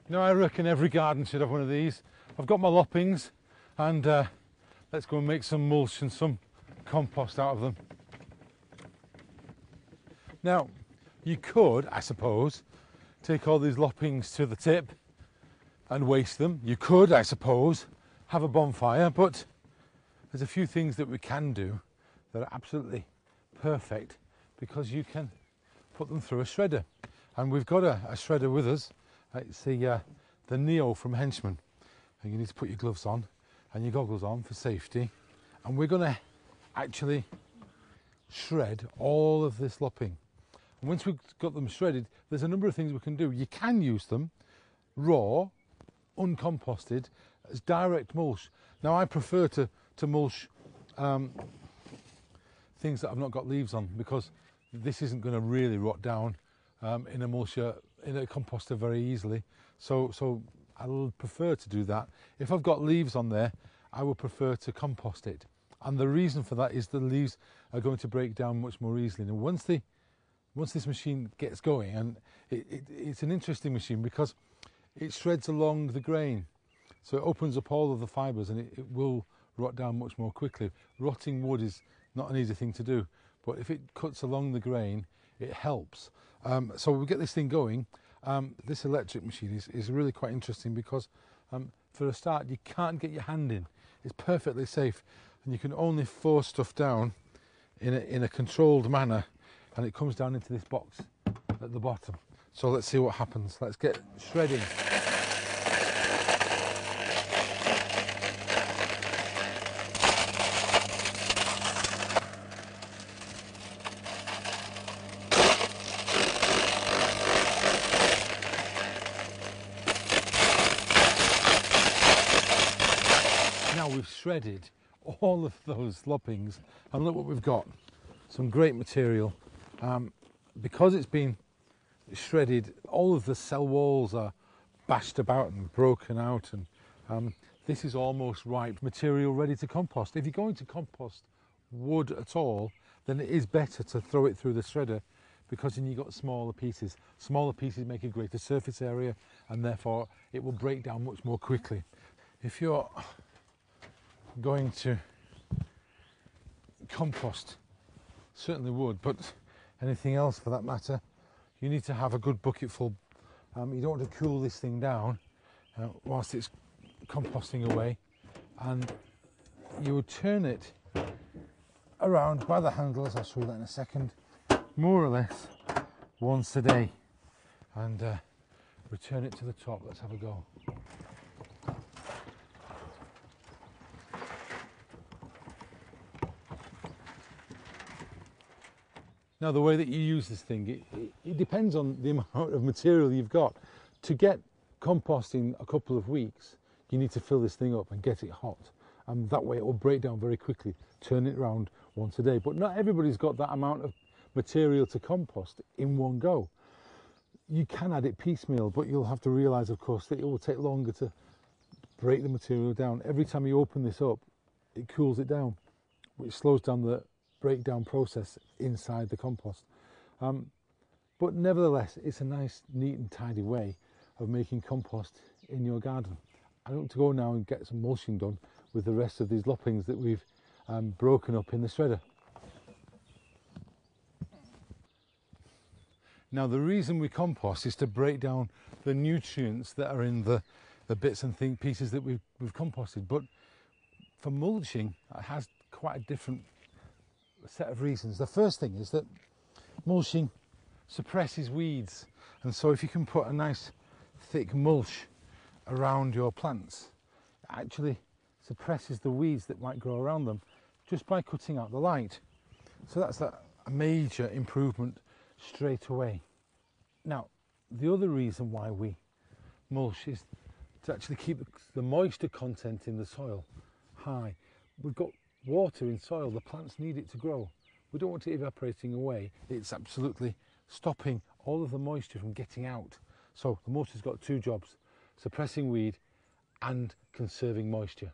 Now I reckon every garden should have one of these. I've got my loppings and let's go and make some mulch and some compost out of them. Now you could, I suppose, take all these loppings to the tip and waste them. You could, I suppose, have a bonfire, but there's a few things that we can do that are absolutely perfect because you can put them through a shredder. And we've got a shredder with us. It's the Neo from Henchman. And you need to put your gloves on and your goggles on for safety. And we're going to actually shred all of this lopping. And once we've got them shredded, there's a number of things we can do. You can use them raw, uncomposted, as direct mulch. Now I prefer to mulch things that I've not got leaves on, because this isn't going to really rot down in a mulcher, in a composter very easily. So I'll prefer to do that. If I've got leaves on there, I would prefer to compost it. And the reason for that is the leaves are going to break down much more easily. Now once this machine gets going, and it's an interesting machine because it shreds along the grain. So it opens up all of the fibres and it will rot down much more quickly. Rotting wood is not an easy thing to do, but if it cuts along the grain, it helps. So we'll get this thing going. This electric machine is really quite interesting because for a start, you can't get your hand in. It's perfectly safe and you can only force stuff down in a controlled manner, and it comes down into this box at the bottom. So let's see what happens. Let's get shredding. Now we've shredded all of those loppings and look what we've got. Some great material. Because it's been shredded, all of the cell walls are bashed about and broken out, and this is almost ripe material ready to compost. If you're going to compost wood at all, then it is better to throw it through the shredder, because then you've got smaller pieces. Smaller pieces make a greater surface area and therefore it will break down much more quickly. If you're going to compost, certainly wood, but anything else for that matter, you need to have a good bucket full. You don't want to cool this thing down whilst it's composting away, and you would turn it around by the handles, I'll show you that in a second, more or less once a day, and return it to the top. Let's have a go. Now the way that you use this thing, it depends on the amount of material you've got. To get composting a couple of weeks, you need to fill this thing up and get it hot. And that way it will break down very quickly. Turn it around once a day. But not everybody's got that amount of material to compost in one go. You can add it piecemeal, but you'll have to realise, of course, that it will take longer to break the material down. Every time you open this up, it cools it down, which slows down the breakdown process inside the compost. But nevertheless, it's a nice, neat and tidy way of making compost in your garden. I want to go now and get some mulching done with the rest of these loppings that we've broken up in the shredder. Now the reason we compost is to break down the nutrients that are in the bits and pieces that we've composted, but for mulching it has quite a different set of reasons. The first thing is that mulching suppresses weeds, and so if you can put a nice thick mulch around your plants, it actually suppresses the weeds that might grow around them just by cutting out the light. So that's a major improvement straight away. Now the other reason why we mulch is to actually keep the moisture content in the soil high. We've got water in soil, the plants need it to grow. We don't want it evaporating away. It's absolutely stopping all of the moisture from getting out. So the mulch has got two jobs: suppressing weed and conserving moisture.